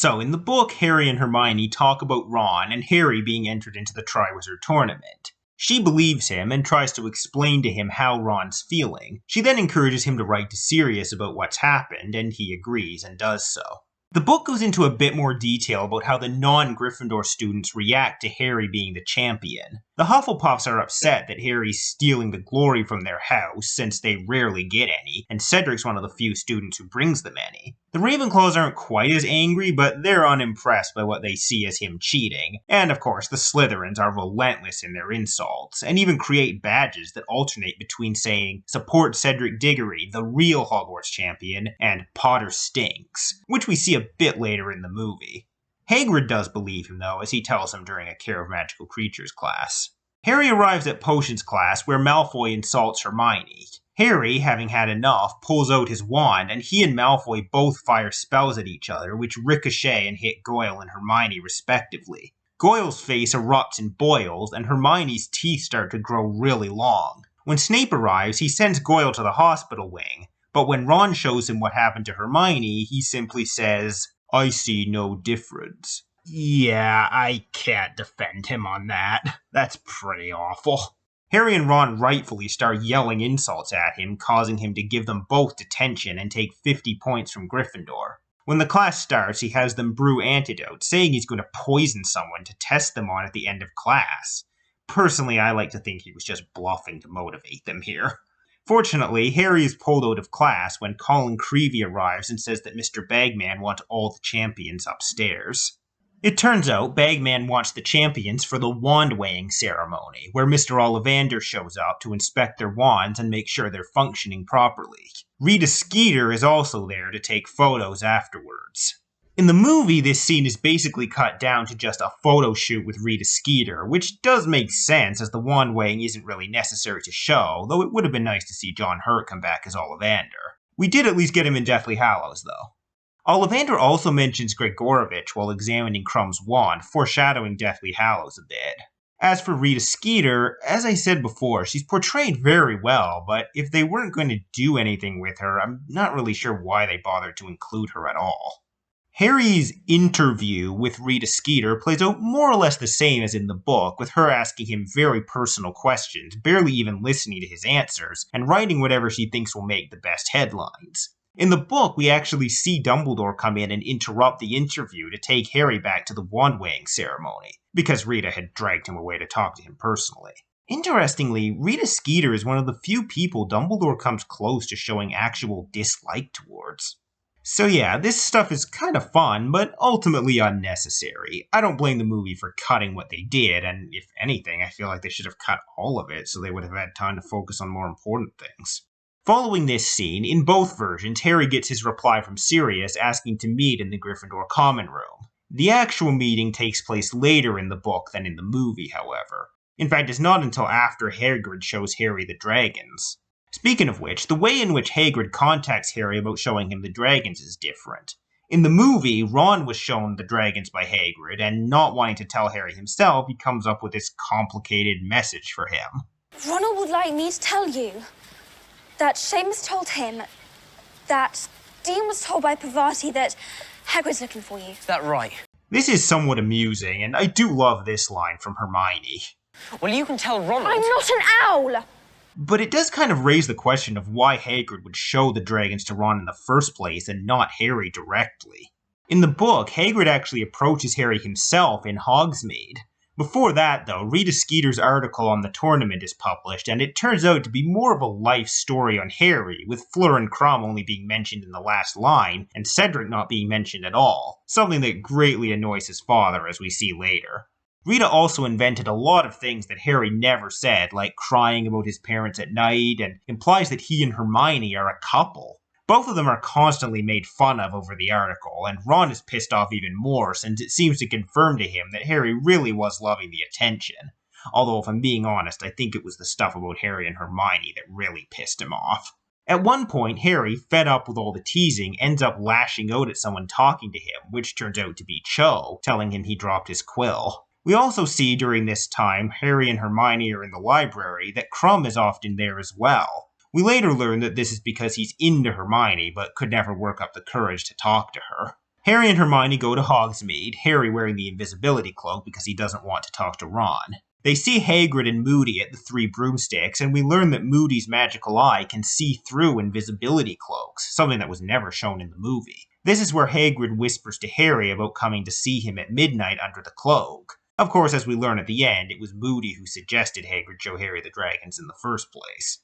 So, in the book, Harry and Hermione talk about Ron and Harry being entered into the Triwizard Tournament. She believes him and tries to explain to him how Ron's feeling. She then encourages him to write to Sirius about what's happened, and he agrees and does so. The book goes into a bit more detail about how the non-Gryffindor students react to Harry being the champion. The Hufflepuffs are upset that Harry's stealing the glory from their house, since they rarely get any, and Cedric's one of the few students who brings them any. The Ravenclaws aren't quite as angry, but they're unimpressed by what they see as him cheating. And of course, the Slytherins are relentless in their insults, and even create badges that alternate between saying, "Support Cedric Diggory, the real Hogwarts champion," and "Potter stinks," which we see a bit later in the movie. Hagrid does believe him though, as he tells him during a Care of Magical Creatures class. Harry arrives at Potions class where Malfoy insults Hermione. Harry, having had enough, pulls out his wand, and he and Malfoy both fire spells at each other, which ricochet and hit Goyle and Hermione respectively. Goyle's face erupts in boils, and Hermione's teeth start to grow really long. When Snape arrives, he sends Goyle to the hospital wing, but when Ron shows him what happened to Hermione, he simply says, "I see no difference." Yeah, I can't defend him on that. That's pretty awful. Harry and Ron rightfully start yelling insults at him, causing him to give them both detention and take 50 points from Gryffindor. When the class starts, he has them brew antidotes, saying he's going to poison someone to test them on at the end of class. Personally, I like to think he was just bluffing to motivate them here. Fortunately, Harry is pulled out of class when Colin Creevey arrives and says that Mr. Bagman wants all the champions upstairs. It turns out Bagman wants the champions for the wand weighing ceremony, where Mr. Ollivander shows up to inspect their wands and make sure they're functioning properly. Rita Skeeter is also there to take photos afterwards. In the movie, this scene is basically cut down to just a photo shoot with Rita Skeeter, which does make sense as the wand weighing isn't really necessary to show, though it would have been nice to see John Hurt come back as Ollivander. We did at least get him in Deathly Hallows, though. Ollivander also mentions Gregorovitch while examining Krumm's wand, foreshadowing Deathly Hallows a bit. As for Rita Skeeter, as I said before, she's portrayed very well, but if they weren't going to do anything with her, I'm not really sure why they bothered to include her at all. Harry's interview with Rita Skeeter plays out more or less the same as in the book, with her asking him very personal questions, barely even listening to his answers, and writing whatever she thinks will make the best headlines. In the book, we actually see Dumbledore come in and interrupt the interview to take Harry back to the wand-weighing ceremony, because Rita had dragged him away to talk to him personally. Interestingly, Rita Skeeter is one of the few people Dumbledore comes close to showing actual dislike towards. So yeah, this stuff is kind of fun, but ultimately unnecessary. I don't blame the movie for cutting what they did, and if anything, I feel like they should have cut all of it so they would have had time to focus on more important things. Following this scene, in both versions, Harry gets his reply from Sirius asking to meet in the Gryffindor common room. The actual meeting takes place later in the book than in the movie, however. In fact, it's not until after Hagrid shows Harry the dragons. Speaking of which, the way in which Hagrid contacts Harry about showing him the dragons is different. In the movie, Ron was shown the dragons by Hagrid, and not wanting to tell Harry himself, he comes up with this complicated message for him. Ronald would like me to tell you that Seamus told him that Dean was told by Parvati that Hagrid's looking for you. Is that right? This is somewhat amusing, and I do love this line from Hermione. Well, you can tell Ronald. I'm not an owl! But it does kind of raise the question of why Hagrid would show the dragons to Ron in the first place and not Harry directly. In the book, Hagrid actually approaches Harry himself in Hogsmeade. Before that, though, Rita Skeeter's article on the tournament is published, and it turns out to be more of a life story on Harry, with Fleur and Krum only being mentioned in the last line, and Cedric not being mentioned at all, something that greatly annoys his father, as we see later. Rita also invented a lot of things that Harry never said, like crying about his parents at night, and implies that he and Hermione are a couple. Both of them are constantly made fun of over the article, and Ron is pissed off even more since it seems to confirm to him that Harry really was loving the attention. Although, if I'm being honest, I think it was the stuff about Harry and Hermione that really pissed him off. At one point, Harry, fed up with all the teasing, ends up lashing out at someone talking to him, which turns out to be Cho, telling him he dropped his quill. We also see during this time, Harry and Hermione are in the library, that Krum is often there as well. We later learn that this is because he's into Hermione, but could never work up the courage to talk to her. Harry and Hermione go to Hogsmeade, Harry wearing the invisibility cloak because he doesn't want to talk to Ron. They see Hagrid and Moody at the Three Broomsticks, and we learn that Moody's magical eye can see through invisibility cloaks, something that was never shown in the movie. This is where Hagrid whispers to Harry about coming to see him at midnight under the cloak. Of course, as we learn at the end, it was Moody who suggested Hagrid show Harry the dragons in the first place.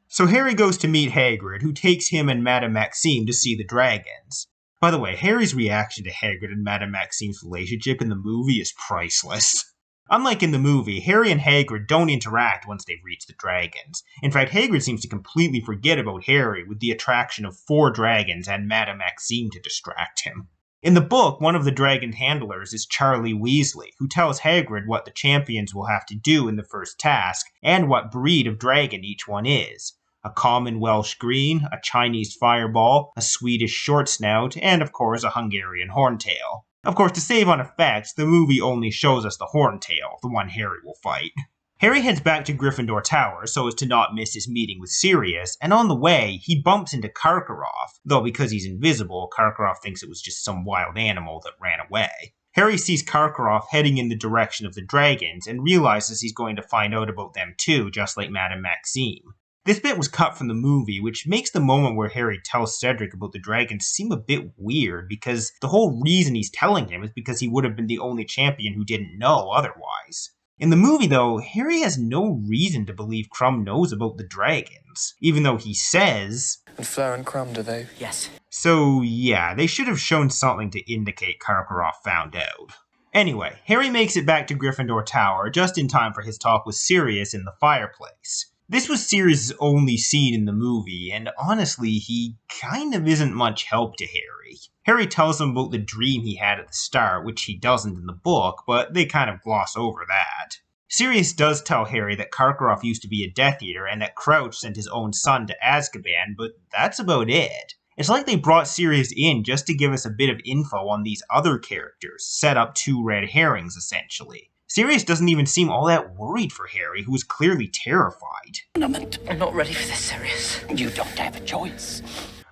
So Harry goes to meet Hagrid, who takes him and Madame Maxime to see the dragons. By the way, Harry's reaction to Hagrid and Madame Maxime's relationship in the movie is priceless. Unlike in the movie, Harry and Hagrid don't interact once they've reached the dragons. In fact, Hagrid seems to completely forget about Harry with the attraction of 4 dragons and Madame Maxime to distract him. In the book, one of the dragon handlers is Charlie Weasley, who tells Hagrid what the champions will have to do in the first task and what breed of dragon each one is. A common Welsh green, a Chinese fireball, a Swedish short snout, and of course a Hungarian horntail. Of course, to save on effects, the movie only shows us the horntail, the one Harry will fight. Harry heads back to Gryffindor Tower so as to not miss his meeting with Sirius, and on the way, he bumps into Karkaroff, though because he's invisible, Karkaroff thinks it was just some wild animal that ran away. Harry sees Karkaroff heading in the direction of the dragons and realizes he's going to find out about them too, just like Madame Maxime. This bit was cut from the movie, which makes the moment where Harry tells Cedric about the dragons seem a bit weird, because the whole reason he's telling him is because he would have been the only champion who didn't know otherwise. In the movie, though, Harry has no reason to believe Krum knows about the dragons, even though he says... And Fleur and Krum, do they? Yes. So, yeah, they should have shown something to indicate Karkaroff found out. Anyway, Harry makes it back to Gryffindor Tower just in time for his talk with Sirius in the fireplace. This was Sirius' only scene in the movie, and honestly, he kind of isn't much help to Harry. Harry tells him about the dream he had at the start, which he doesn't in the book, but they kind of gloss over that. Sirius does tell Harry that Karkaroff used to be a Death Eater and that Crouch sent his own son to Azkaban, but that's about it. It's like they brought Sirius in just to give us a bit of info on these other characters, set up 2 red herrings essentially. Sirius doesn't even seem all that worried for Harry, who is clearly terrified. I'm not ready for this, Sirius. You don't have a choice.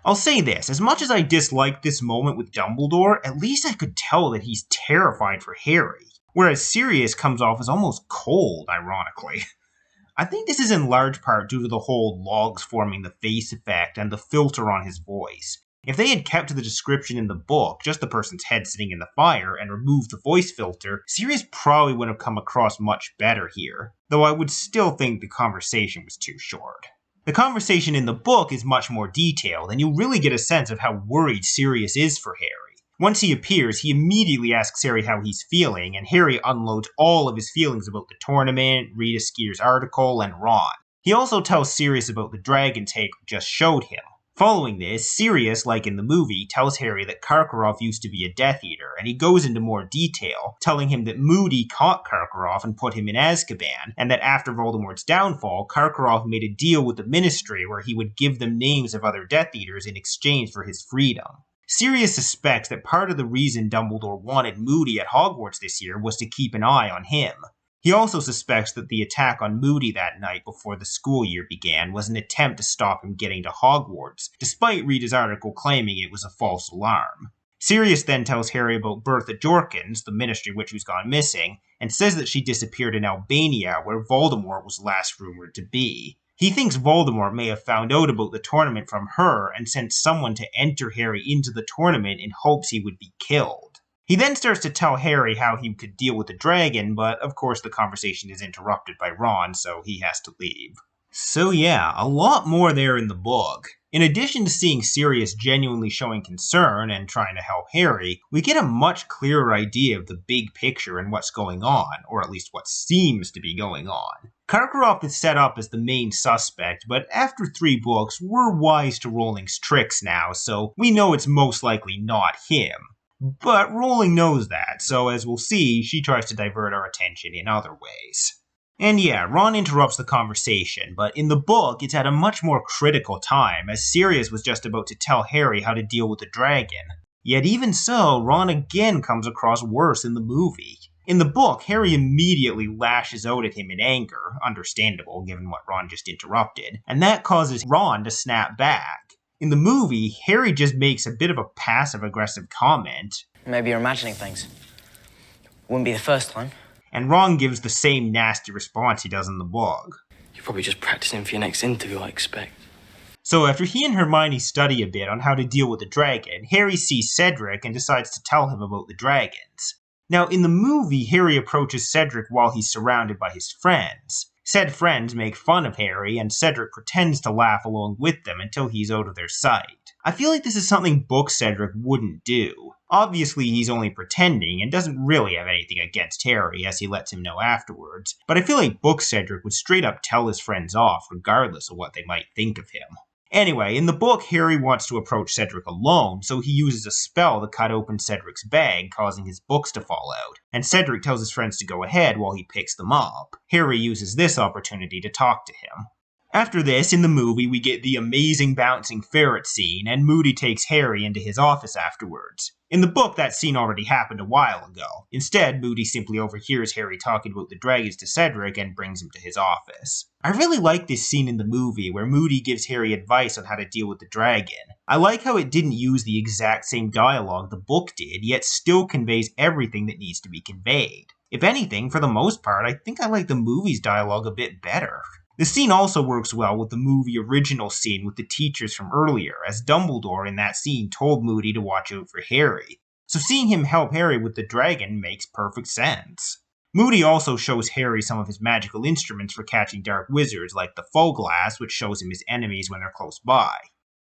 I'll say this, as much as I disliked this moment with Dumbledore, at least I could tell that he's terrified for Harry, whereas Sirius comes off as almost cold, ironically. I think this is in large part due to the whole logs forming the face effect and the filter on his voice. If they had kept to the description in the book, just the person's head sitting in the fire, and removed the voice filter, Sirius probably would have come across much better here, though I would still think the conversation was too short. The conversation in the book is much more detailed, and you really get a sense of how worried Sirius is for Harry. Once he appears, he immediately asks Harry how he's feeling, and Harry unloads all of his feelings about the tournament, Rita Skeeter's article, and Ron. He also tells Sirius about the dragons Hagrid just showed him. Following this, Sirius, like in the movie, tells Harry that Karkaroff used to be a Death Eater, and he goes into more detail, telling him that Moody caught Karkaroff and put him in Azkaban, and that after Voldemort's downfall, Karkaroff made a deal with the Ministry where he would give them names of other Death Eaters in exchange for his freedom. Sirius suspects that part of the reason Dumbledore wanted Moody at Hogwarts this year was to keep an eye on him. He also suspects that the attack on Moody that night before the school year began was an attempt to stop him getting to Hogwarts, despite Rita's article claiming it was a false alarm. Sirius then tells Harry about Bertha Jorkins, the Ministry witch who's gone missing, and says that she disappeared in Albania, where Voldemort was last rumored to be. He thinks Voldemort may have found out about the tournament from her and sent someone to enter Harry into the tournament in hopes he would be killed. He then starts to tell Harry how he could deal with the dragon, but of course the conversation is interrupted by Ron, so he has to leave. So yeah, a lot more there in the book. In addition to seeing Sirius genuinely showing concern and trying to help Harry, we get a much clearer idea of the big picture and what's going on, or at least what seems to be going on. Karkaroff is set up as the main suspect, but after 3 books, we're wise to Rowling's tricks now, so we know it's most likely not him. But Rowling knows that, so as we'll see, she tries to divert our attention in other ways. And yeah, Ron interrupts the conversation, but in the book, it's at a much more critical time, as Sirius was just about to tell Harry how to deal with the dragon. Yet even so, Ron again comes across worse in the movie. In the book, Harry immediately lashes out at him in anger, understandable given what Ron just interrupted, and that causes Ron to snap back. In the movie, Harry just makes a bit of a passive-aggressive comment. Maybe you're imagining things. Wouldn't be the first time. And Ron gives the same nasty response he does in the book. You're probably just practicing for your next interview, I expect. So after he and Hermione study a bit on how to deal with the dragon, Harry sees Cedric and decides to tell him about the dragons. Now, in the movie, Harry approaches Cedric while he's surrounded by his friends. Said friends make fun of Harry, and Cedric pretends to laugh along with them until he's out of their sight. I feel like this is something book Cedric wouldn't do. Obviously, he's only pretending and doesn't really have anything against Harry, as he lets him know afterwards, but I feel like book Cedric would straight up tell his friends off, regardless of what they might think of him. Anyway, in the book, Harry wants to approach Cedric alone, so he uses a spell to cut open Cedric's bag, causing his books to fall out, and Cedric tells his friends to go ahead while he picks them up. Harry uses this opportunity to talk to him. After this, in the movie, we get the amazing bouncing ferret scene, and Moody takes Harry into his office afterwards. In the book, that scene already happened a while ago. Instead, Moody simply overhears Harry talking about the dragons to Cedric and brings him to his office. I really like this scene in the movie where Moody gives Harry advice on how to deal with the dragon. I like how it didn't use the exact same dialogue the book did, yet still conveys everything that needs to be conveyed. If anything, for the most part, I think I like the movie's dialogue a bit better. The scene also works well with the movie original scene with the teachers from earlier, as Dumbledore in that scene told Moody to watch out for Harry. So seeing him help Harry with the dragon makes perfect sense. Moody also shows Harry some of his magical instruments for catching dark wizards, like the faux glass, which shows him his enemies when they're close by.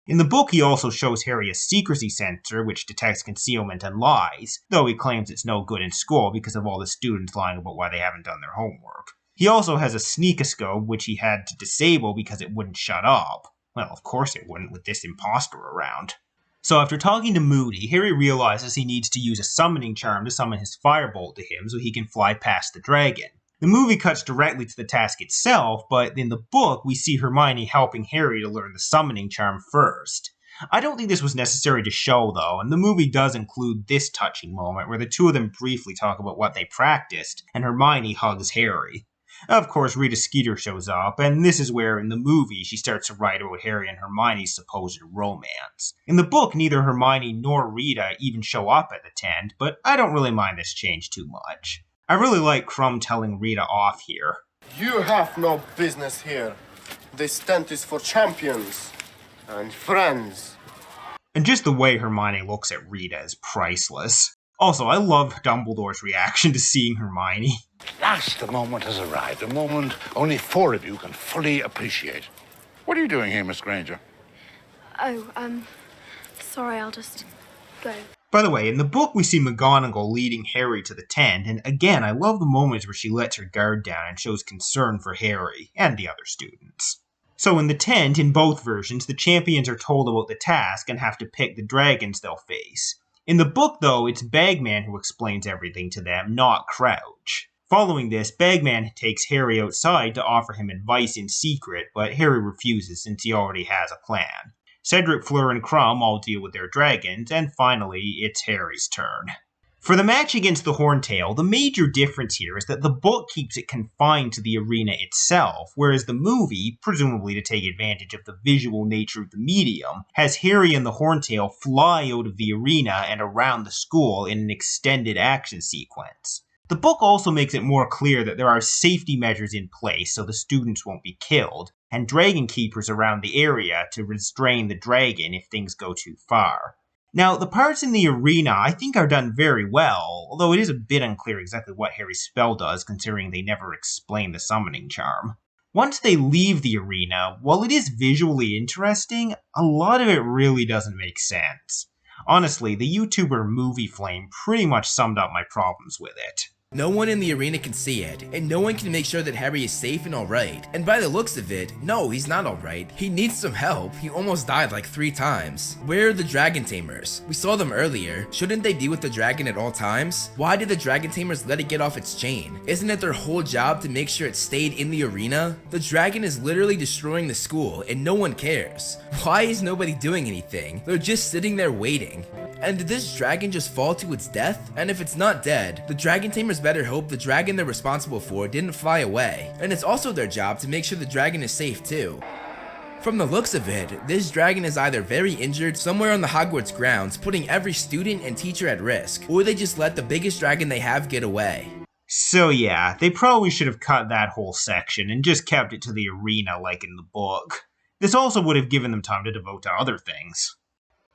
In the book, he also shows Harry a secrecy sensor, which detects concealment and lies, though he claims it's no good in school because of all the students lying about why they haven't done their homework. He also has a sneakoscope, which he had to disable because it wouldn't shut up. Well, of course it wouldn't with this imposter around. So after talking to Moody, Harry realizes he needs to use a summoning charm to summon his firebolt to him so he can fly past the dragon. The movie cuts directly to the task itself, but in the book we see Hermione helping Harry to learn the summoning charm first. I don't think this was necessary to show though, and the movie does include this touching moment where the two of them briefly talk about what they practiced, and Hermione hugs Harry. Of course, Rita Skeeter shows up, and this is where, in the movie, she starts to write about Harry and Hermione's supposed romance. In the book, neither Hermione nor Rita even show up at the tent, but I don't really mind this change too much. I really like Crumb telling Rita off here. You have no business here. This tent is for champions and friends. And just the way Hermione looks at Rita is priceless. Also, I love Dumbledore's reaction to seeing Hermione. At last the moment has arrived, a moment only four of you can fully appreciate. What are you doing here, Miss Granger? Oh, sorry, I'll just go. By the way, in the book we see McGonagall leading Harry to the tent, and again, I love the moments where she lets her guard down and shows concern for Harry and the other students. So in the tent, in both versions, the champions are told about the task and have to pick the dragons they'll face. In the book, though, it's Bagman who explains everything to them, not Crouch. Following this, Bagman takes Harry outside to offer him advice in secret, but Harry refuses since he already has a plan. Cedric, Fleur, and Crumb all deal with their dragons, and finally, it's Harry's turn. For the match against the Horntail, the major difference here is that the book keeps it confined to the arena itself, whereas the movie, presumably to take advantage of the visual nature of the medium, has Harry and the Horntail fly out of the arena and around the school in an extended action sequence. The book also makes it more clear that there are safety measures in place so the students won't be killed, and dragon keepers around the area to restrain the dragon if things go too far. Now, the parts in the arena I think are done very well, although it is a bit unclear exactly what Harry's spell does considering they never explain the summoning charm. Once they leave the arena, while it is visually interesting, a lot of it really doesn't make sense. Honestly, the YouTuber Movie Flame pretty much summed up my problems with it. No one in the arena can see it, and no one can make sure that Harry is safe and alright. And by the looks of it, no, he's not alright. He needs some help. He almost died like 3 times. Where are the dragon tamers? We saw them earlier. Shouldn't they be with the dragon at all times? Why did the dragon tamers let it get off its chain? Isn't it their whole job to make sure it stayed in the arena? The dragon is literally destroying the school, and no one cares. Why is nobody doing anything? They're just sitting there waiting. And did this dragon just fall to its death? And if it's not dead, the dragon tamers better hope the dragon they're responsible for didn't fly away. And it's also their job to make sure the dragon is safe too. From the looks of it, this dragon is either very injured somewhere on the Hogwarts grounds, putting every student and teacher at risk, or they just let the biggest dragon they have get away. So yeah, they probably should have cut that whole section and just kept it to the arena like in the book. This also would have given them time to devote to other things.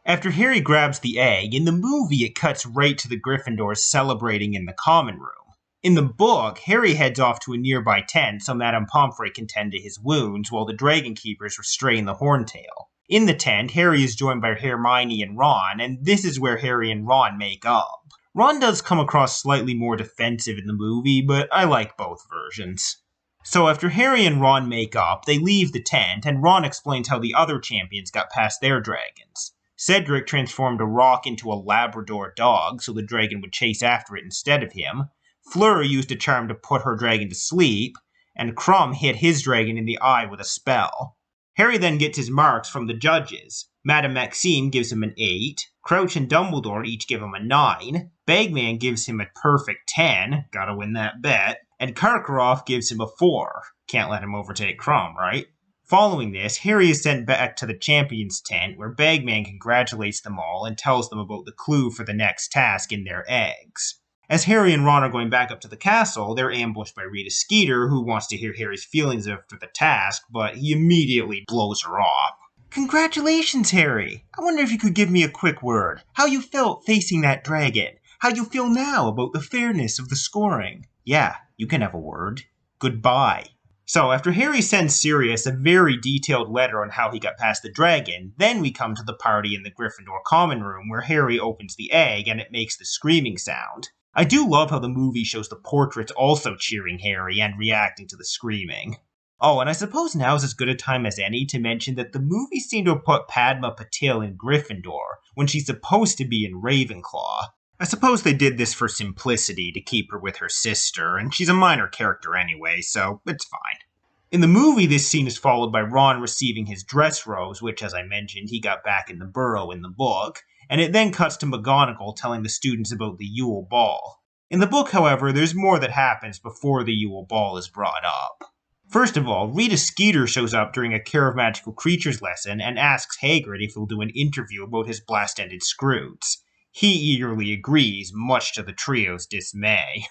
After Harry grabs the egg, in the movie it cuts right to the Gryffindors celebrating in the common room. In the book, Harry heads off to a nearby tent so Madame Pomfrey can tend to his wounds while the Dragon Keepers restrain the Horntail. In the tent, Harry is joined by Hermione and Ron, and this is where Harry and Ron make up. Ron does come across slightly more defensive in the movie, but I like both versions. So after Harry and Ron make up, they leave the tent, and Ron explains how the other champions got past their dragons. Cedric transformed a rock into a Labrador dog so the dragon would chase after it instead of him. Fleur used a charm to put her dragon to sleep, and Crumb hit his dragon in the eye with a spell. Harry then gets his marks from the judges. Madame Maxime gives him an 8, Crouch and Dumbledore each give him a 9, Bagman gives him a perfect 10, gotta win that bet, and Karkaroff gives him a 4. Can't let him overtake Crumb, right? Following this, Harry is sent back to the champions' tent where Bagman congratulates them all and tells them about the clue for the next task in their eggs. As Harry and Ron are going back up to the castle, they're ambushed by Rita Skeeter, who wants to hear Harry's feelings after the task, but he immediately blows her off. Congratulations, Harry! I wonder if you could give me a quick word. How you felt facing that dragon? How you feel now about the fairness of the scoring? Yeah, you can have a word. Goodbye. So, after Harry sends Sirius a very detailed letter on how he got past the dragon, then we come to the party in the Gryffindor common room where Harry opens the egg and it makes the screaming sound. I do love how the movie shows the portraits also cheering Harry and reacting to the screaming. Oh, and I suppose now is as good a time as any to mention that the movie seemed to have put Padma Patil in Gryffindor when she's supposed to be in Ravenclaw. I suppose they did this for simplicity to keep her with her sister, and she's a minor character anyway, so it's fine. In the movie, this scene is followed by Ron receiving his dress robes, which, as I mentioned, he got back in the burrow in the book, and it then cuts to McGonagall telling the students about the Yule Ball. In the book, however, there's more that happens before the Yule Ball is brought up. First of all, Rita Skeeter shows up during a Care of Magical Creatures lesson and asks Hagrid if he'll do an interview about his blast-ended Scroots. He eagerly agrees, much to the trio's dismay.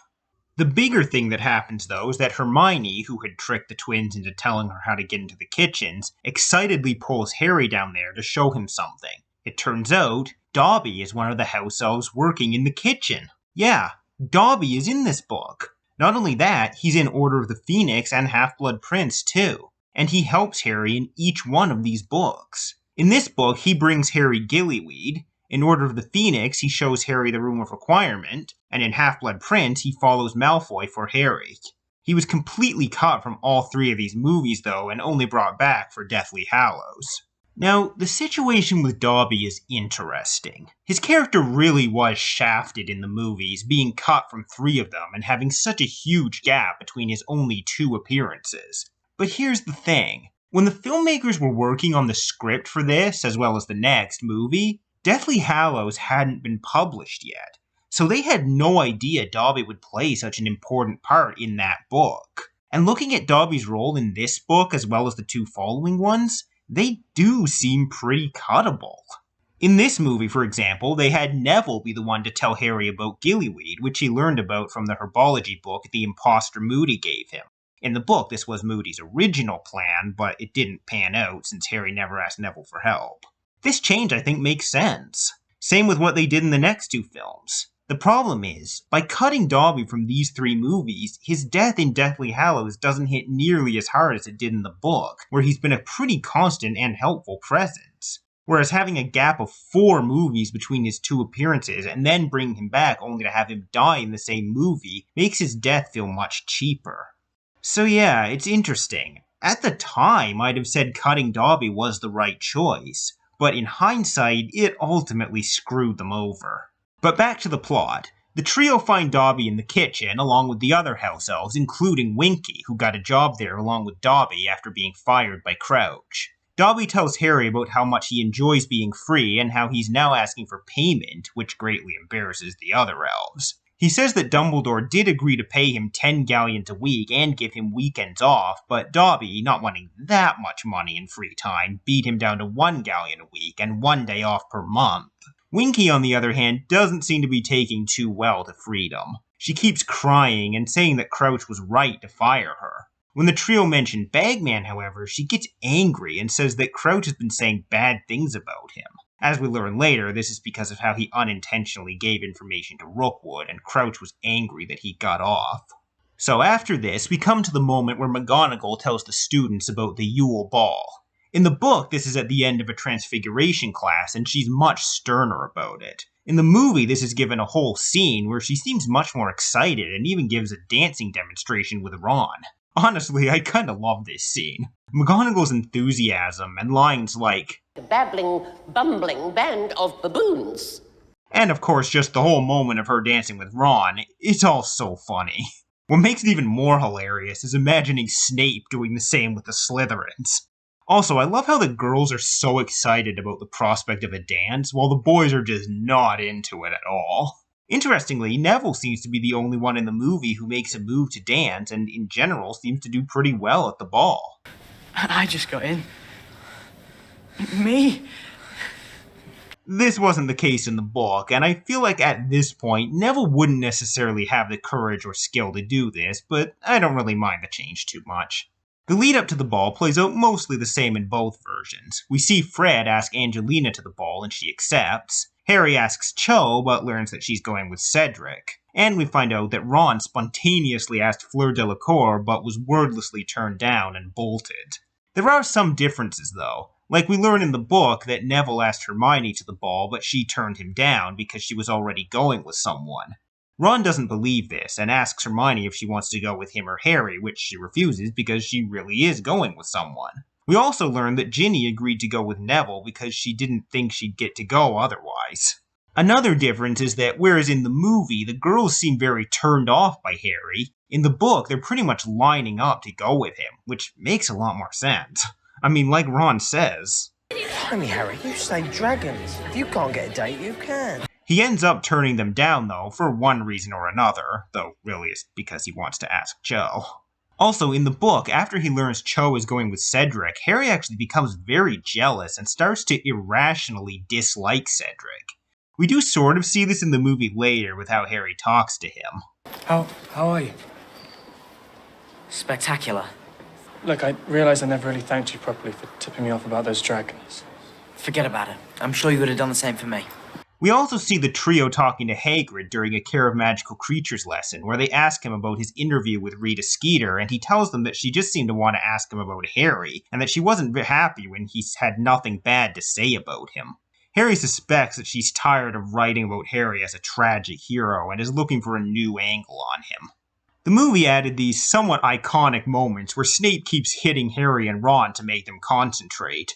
The bigger thing that happens, though, is that Hermione, who had tricked the twins into telling her how to get into the kitchens, excitedly pulls Harry down there to show him something. It turns out, Dobby is one of the house elves working in the kitchen. Yeah, Dobby is in this book. Not only that, he's in Order of the Phoenix and Half-Blood Prince, too. And he helps Harry in each one of these books. In this book, he brings Harry Gillyweed. In Order of the Phoenix, he shows Harry the Room of Requirement, and in Half-Blood Prince, he follows Malfoy for Harry. He was completely cut from all three of these movies, though, and only brought back for Deathly Hallows. Now, the situation with Dobby is interesting. His character really was shafted in the movies, being cut from 3 of them and having such a huge gap between his only 2 appearances. But here's the thing. When the filmmakers were working on the script for this, as well as the next movie, Deathly Hallows hadn't been published yet, so they had no idea Dobby would play such an important part in that book. And looking at Dobby's role in this book, as well as the 2 following ones, they do seem pretty cuttable. In this movie, for example, they had Neville be the one to tell Harry about Gillyweed, which he learned about from the herbology book the imposter Moody gave him. In the book, this was Moody's original plan, but it didn't pan out since Harry never asked Neville for help. This change, I think, makes sense. Same with what they did in the next 2 films. The problem is, by cutting Dobby from these 3 movies, his death in Deathly Hallows doesn't hit nearly as hard as it did in the book, where he's been a pretty constant and helpful presence. Whereas having a gap of 4 movies between his 2 appearances and then bringing him back only to have him die in the same movie makes his death feel much cheaper. So yeah, it's interesting. At the time, I'd have said cutting Dobby was the right choice, but in hindsight, it ultimately screwed them over. But back to the plot. The trio find Dobby in the kitchen, along with the other house elves, including Winky, who got a job there along with Dobby after being fired by Crouch. Dobby tells Harry about how much he enjoys being free and how he's now asking for payment, which greatly embarrasses the other elves. He says that Dumbledore did agree to pay him 10 galleons a week and give him weekends off, but Dobby, not wanting that much money and free time, beat him down to 1 galleon a week and 1 day off per month. Winky, on the other hand, doesn't seem to be taking too well to freedom. She keeps crying and saying that Crouch was right to fire her. When the trio mention Bagman, however, she gets angry and says that Crouch has been saying bad things about him. As we learn later, this is because of how he unintentionally gave information to Rookwood, and Crouch was angry that he got off. So after this, we come to the moment where McGonagall tells the students about the Yule Ball. In the book, this is at the end of a Transfiguration class, and she's much sterner about it. In the movie, this is given a whole scene where she seems much more excited and even gives a dancing demonstration with Ron. Honestly, I kinda love this scene. McGonagall's enthusiasm and lines like, "A babbling, bumbling band of baboons." And of course, just the whole moment of her dancing with Ron, it's all so funny. What makes it even more hilarious is imagining Snape doing the same with the Slytherins. Also, I love how the girls are so excited about the prospect of a dance, while the boys are just not into it at all. Interestingly, Neville seems to be the only one in the movie who makes a move to dance, and in general seems to do pretty well at the ball. I just got in. Me? This wasn't the case in the book, and I feel like at this point, Neville wouldn't necessarily have the courage or skill to do this, but I don't really mind the change too much. The lead up to the ball plays out mostly the same in both versions. We see Fred ask Angelina to the ball and she accepts. Harry asks Cho but learns that she's going with Cedric. And we find out that Ron spontaneously asked Fleur Delacour but was wordlessly turned down and bolted. There are some differences though. Like we learn in the book that Neville asked Hermione to the ball but she turned him down because she was already going with someone. Ron doesn't believe this and asks Hermione if she wants to go with him or Harry, which she refuses because she really is going with someone. We also learn that Ginny agreed to go with Neville because she didn't think she'd get to go otherwise. Another difference is that whereas in the movie the girls seem very turned off by Harry, in the book they're pretty much lining up to go with him, which makes a lot more sense. I mean, like Ron says. Blimey, Harry, you say dragons. If you can't get a date, you can. He ends up turning them down, though, for one reason or another, though really it's because he wants to ask Cho. Also, in the book, after he learns Cho is going with Cedric, Harry actually becomes very jealous and starts to irrationally dislike Cedric. We do sort of see this in the movie later with how Harry talks to him. How are you? Spectacular. Look, I realise I never really thanked you properly for tipping me off about those dragons. Forget about it. I'm sure you would have done the same for me. We also see the trio talking to Hagrid during a Care of Magical Creatures lesson, where they ask him about his interview with Rita Skeeter, and he tells them that she just seemed to want to ask him about Harry, and that she wasn't happy when he had nothing bad to say about him. Harry suspects that she's tired of writing about Harry as a tragic hero, and is looking for a new angle on him. The movie added these somewhat iconic moments where Snape keeps hitting Harry and Ron to make them concentrate.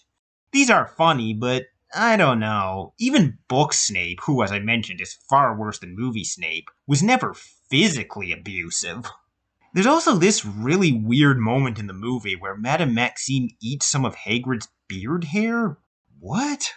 These are funny, but I don't know. Even book Snape, who as I mentioned is far worse than movie Snape, was never physically abusive. There's also this really weird moment in the movie where Madame Maxime eats some of Hagrid's beard hair? What?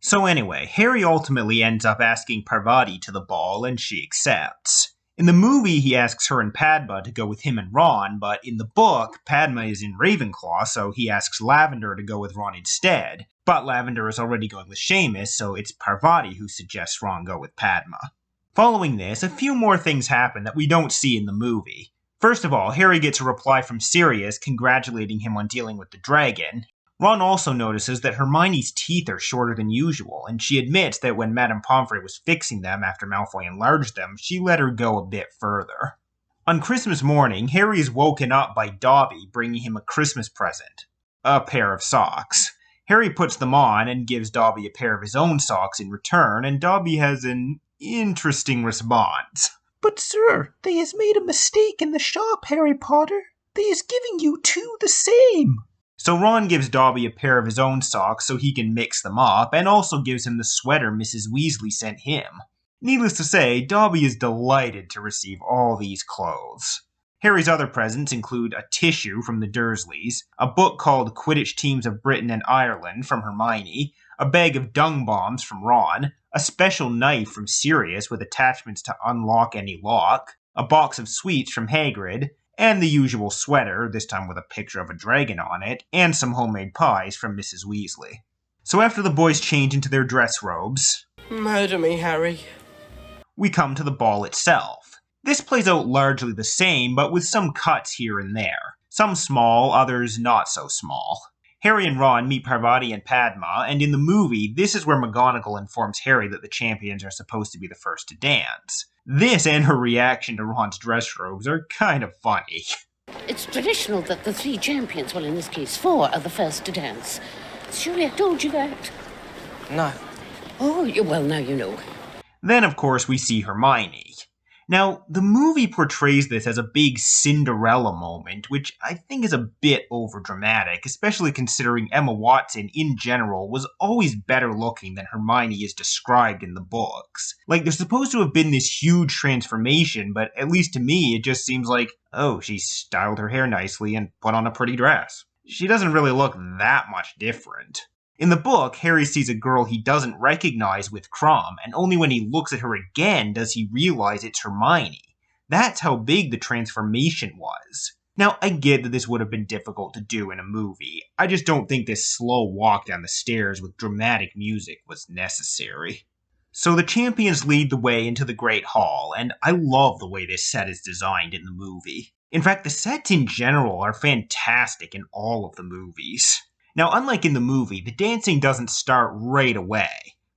So anyway, Harry ultimately ends up asking Parvati to the ball and she accepts. In the movie, he asks her and Padma to go with him and Ron, but in the book, Padma is in Ravenclaw, so he asks Lavender to go with Ron instead. But Lavender is already going with Seamus, so it's Parvati who suggests Ron go with Padma. Following this, a few more things happen that we don't see in the movie. First of all, Harry gets a reply from Sirius congratulating him on dealing with the dragon. Ron also notices that Hermione's teeth are shorter than usual, and she admits that when Madame Pomfrey was fixing them after Malfoy enlarged them, she let her go a bit further. On Christmas morning, Harry is woken up by Dobby bringing him a Christmas present. A pair of socks. Harry puts them on and gives Dobby a pair of his own socks in return, and Dobby has an interesting response. "But sir, they has made a mistake in the shop, Harry Potter. They is giving you two the same." So Ron gives Dobby a pair of his own socks so he can mix them up, and also gives him the sweater Mrs. Weasley sent him. Needless to say, Dobby is delighted to receive all these clothes. Harry's other presents include a tissue from the Dursleys, a book called Quidditch Teams of Britain and Ireland from Hermione, a bag of dung bombs from Ron, a special knife from Sirius with attachments to unlock any lock, a box of sweets from Hagrid, and the usual sweater, this time with a picture of a dragon on it, and some homemade pies from Mrs. Weasley. So after the boys change into their dress robes, Murder me, Harry. we come to the ball itself. This plays out largely the same, but with some cuts here and there. Some small, others not so small. Harry and Ron meet Parvati and Padma, and in the movie, this is where McGonagall informs Harry that the champions are supposed to be the first to dance. This and her reaction to Ron's dress robes are kind of funny. It's traditional that the 3 champions, well, in this case 4, are the first to dance. Surely I told you that. No. Oh, well, now you know. Then, of course, we see Hermione. Now, the movie portrays this as a big Cinderella moment, which I think is a bit overdramatic, especially considering Emma Watson, in general, was always better looking than Hermione is described in the books. Like, there's supposed to have been this huge transformation, but at least to me, it just seems like, oh, she styled her hair nicely and put on a pretty dress. She doesn't really look that much different. In the book, Harry sees a girl he doesn't recognize with Krum, and only when he looks at her again does he realize it's Hermione. That's how big the transformation was. Now, I get that this would have been difficult to do in a movie. I just don't think this slow walk down the stairs with dramatic music was necessary. So the champions lead the way into the Great Hall, and I love the way this set is designed in the movie. In fact, the sets in general are fantastic in all of the movies. Now, unlike in the movie, the dancing doesn't start right away.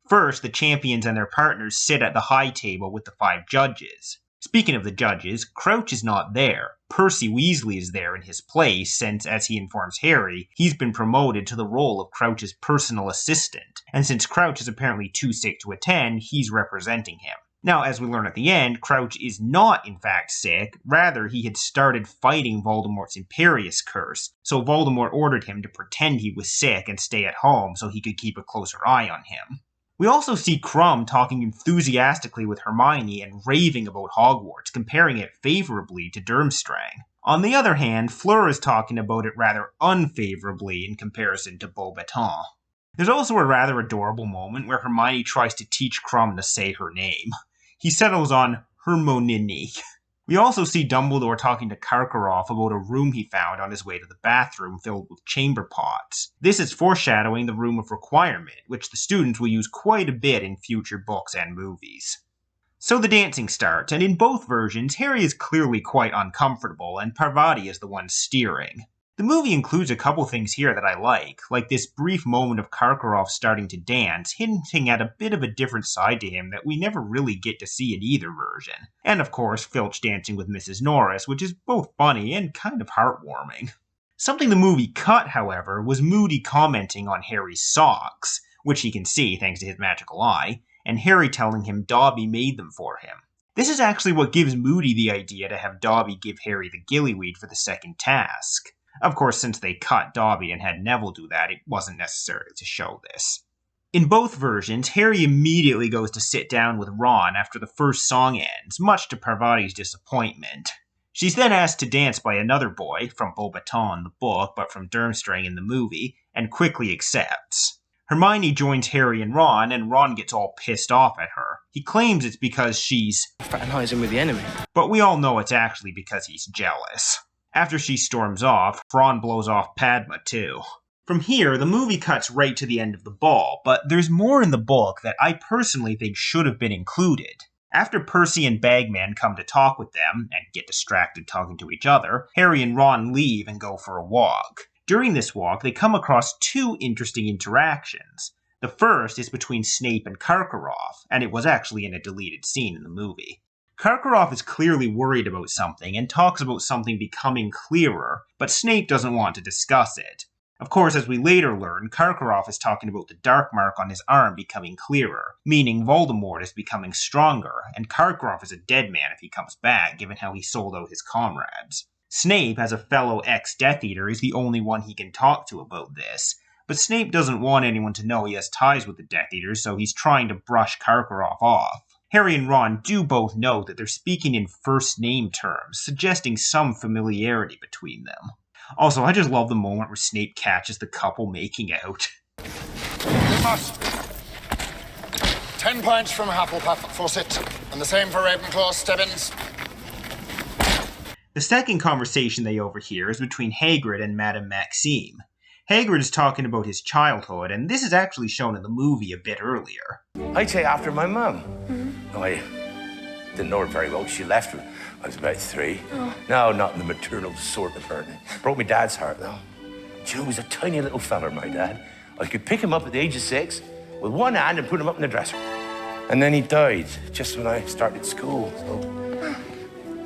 First, the champions and their partners sit at the high table with the 5 judges. Speaking of the judges, Crouch is not there. Percy Weasley is there in his place since, as he informs Harry, he's been promoted to the role of Crouch's personal assistant. And since Crouch is apparently too sick to attend, he's representing him. Now, as we learn at the end, Crouch is not in fact sick, rather he had started fighting Voldemort's Imperious Curse, so Voldemort ordered him to pretend he was sick and stay at home so he could keep a closer eye on him. We also see Krum talking enthusiastically with Hermione and raving about Hogwarts, comparing it favorably to Durmstrang. On the other hand, Fleur is talking about it rather unfavorably in comparison to Beauxbatons. There's also a rather adorable moment where Hermione tries to teach Krum to say her name. He settles on Hermione. We also see Dumbledore talking to Karkaroff about a room he found on his way to the bathroom filled with chamber pots. This is foreshadowing the Room of Requirement, which the students will use quite a bit in future books and movies. So the dancing starts, and in both versions, Harry is clearly quite uncomfortable, and Parvati is the one steering. The movie includes a couple things here that I like this brief moment of Karkaroff starting to dance, hinting at a bit of a different side to him that we never really get to see in either version. And of course, Filch dancing with Mrs. Norris, which is both funny and kind of heartwarming. Something the movie cut, however, was Moody commenting on Harry's socks, which he can see thanks to his magical eye, and Harry telling him Dobby made them for him. This is actually what gives Moody the idea to have Dobby give Harry the gillyweed for the second task. Of course, since they cut Dobby and had Neville do that, it wasn't necessary to show this. In both versions, Harry immediately goes to sit down with Ron after the first song ends, much to Parvati's disappointment. She's then asked to dance by another boy, from Beauxbatons in the book, but from Durmstrang in the movie, and quickly accepts. Hermione joins Harry and Ron gets all pissed off at her. He claims it's because she's fraternizing with the enemy. But we all know it's actually because he's jealous. After she storms off, Ron blows off Padma too. From here, the movie cuts right to the end of the ball, but there's more in the book that I personally think should have been included. After Percy and Bagman come to talk with them, and get distracted talking to each other, Harry and Ron leave and go for a walk. During this walk, they come across 2 interesting interactions. The first is between Snape and Karkaroff, and it was actually in a deleted scene in the movie. Karkaroff is clearly worried about something and talks about something becoming clearer, but Snape doesn't want to discuss it. Of course, as we later learn, Karkaroff is talking about the dark mark on his arm becoming clearer, meaning Voldemort is becoming stronger, and Karkaroff is a dead man if he comes back, given how he sold out his comrades. Snape, as a fellow ex-Death Eater, is the only one he can talk to about this, but Snape doesn't want anyone to know he has ties with the Death Eaters, so he's trying to brush Karkaroff off. Harry and Ron do both know that they're speaking in first-name terms, suggesting some familiarity between them. Also, I just love the moment where Snape catches the couple making out. You must 10 points from Hufflepuff, Fawcett. And the same for Ravenclaw, Stebbins. The second conversation they overhear is between Hagrid and Madame Maxime. Hagrid is talking about his childhood, and this is actually shown in the movie a bit earlier. I'd say after my mum. I didn't know her very well. She left when I was about 3. No, not in the maternal sort of her. Broke my dad's heart, though. Do you know, he was a tiny little fella, my dad. I could pick him up at the age of 6 with one hand and put him up in the dresser. And then he died just when I started school.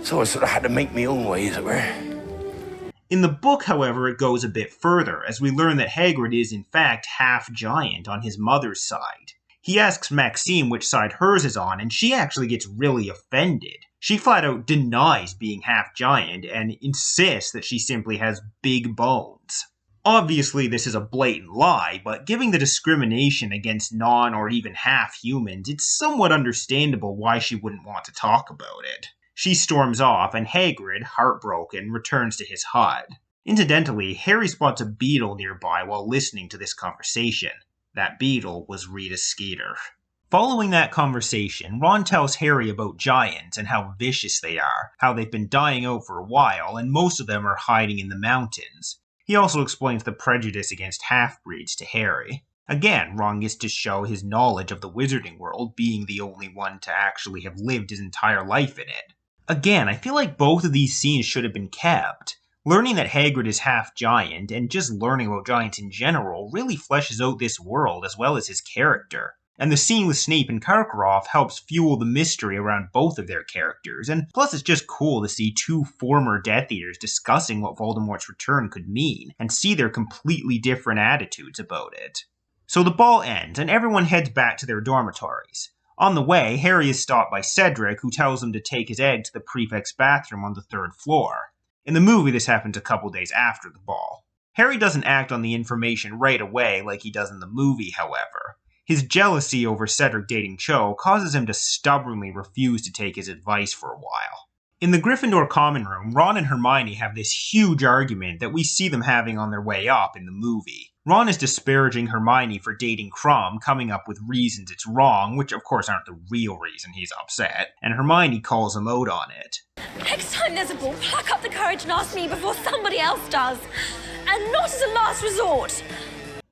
So I sort of had to make my own way, as it were. In the book, however, it goes a bit further, as we learn that Hagrid is in fact half giant on his mother's side. He asks Maxime which side hers is on, and she actually gets really offended. She flat out denies being half giant and insists that she simply has big bones. Obviously, this is a blatant lie, but given the discrimination against non or even half humans, it's somewhat understandable why she wouldn't want to talk about it. She storms off, and Hagrid, heartbroken, returns to his hut. Incidentally, Harry spots a beetle nearby while listening to this conversation. That beetle was Rita Skeeter. Following that conversation, Ron tells Harry about giants and how vicious they are, how they've been dying out for a while, and most of them are hiding in the mountains. He also explains the prejudice against half-breeds to Harry. Again, Ron gets to show his knowledge of the wizarding world, being the only one to actually have lived his entire life in it. Again, I feel like both of these scenes should have been kept. Learning that Hagrid is half giant, and just learning about giants in general, really fleshes out this world as well as his character. And the scene with Snape and Karkaroff helps fuel the mystery around both of their characters, and plus it's just cool to see two former Death Eaters discussing what Voldemort's return could mean, and see their completely different attitudes about it. So the ball ends, and everyone heads back to their dormitories. On the way, Harry is stopped by Cedric, who tells him to take his egg to the prefect's bathroom on the 3rd floor. In the movie, this happens a couple days after the ball. Harry doesn't act on the information right away like he does in the movie, however. His jealousy over Cedric dating Cho causes him to stubbornly refuse to take his advice for a while. In the Gryffindor common room, Ron and Hermione have this huge argument that we see them having on their way up in the movie. Ron is disparaging Hermione for dating Krum, coming up with reasons it's wrong, which of course aren't the real reason he's upset, and Hermione calls him out on it. Next time there's a ball, pluck up the courage and ask me before somebody else does. And not as a last resort.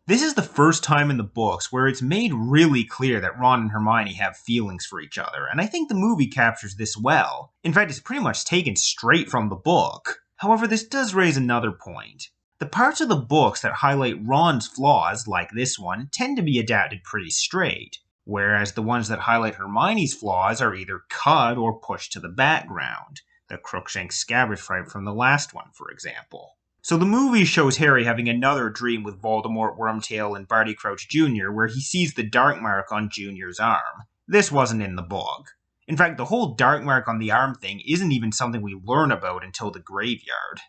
This is the first time in the books where it's made really clear that Ron and Hermione have feelings for each other, and I think the movie captures this well. In fact, it's pretty much taken straight from the book. However, this does raise another point. The parts of the books that highlight Ron's flaws, like this one, tend to be adapted pretty straight, whereas the ones that highlight Hermione's flaws are either cut or pushed to the background. The Crookshank Scabbers fight from the last one, for example. So the movie shows Harry having another dream with Voldemort, Wormtail, and Barty Crouch Jr., where he sees the dark mark on Junior's arm. This wasn't in the book. In fact, the whole dark mark on the arm thing isn't even something we learn about until the graveyard.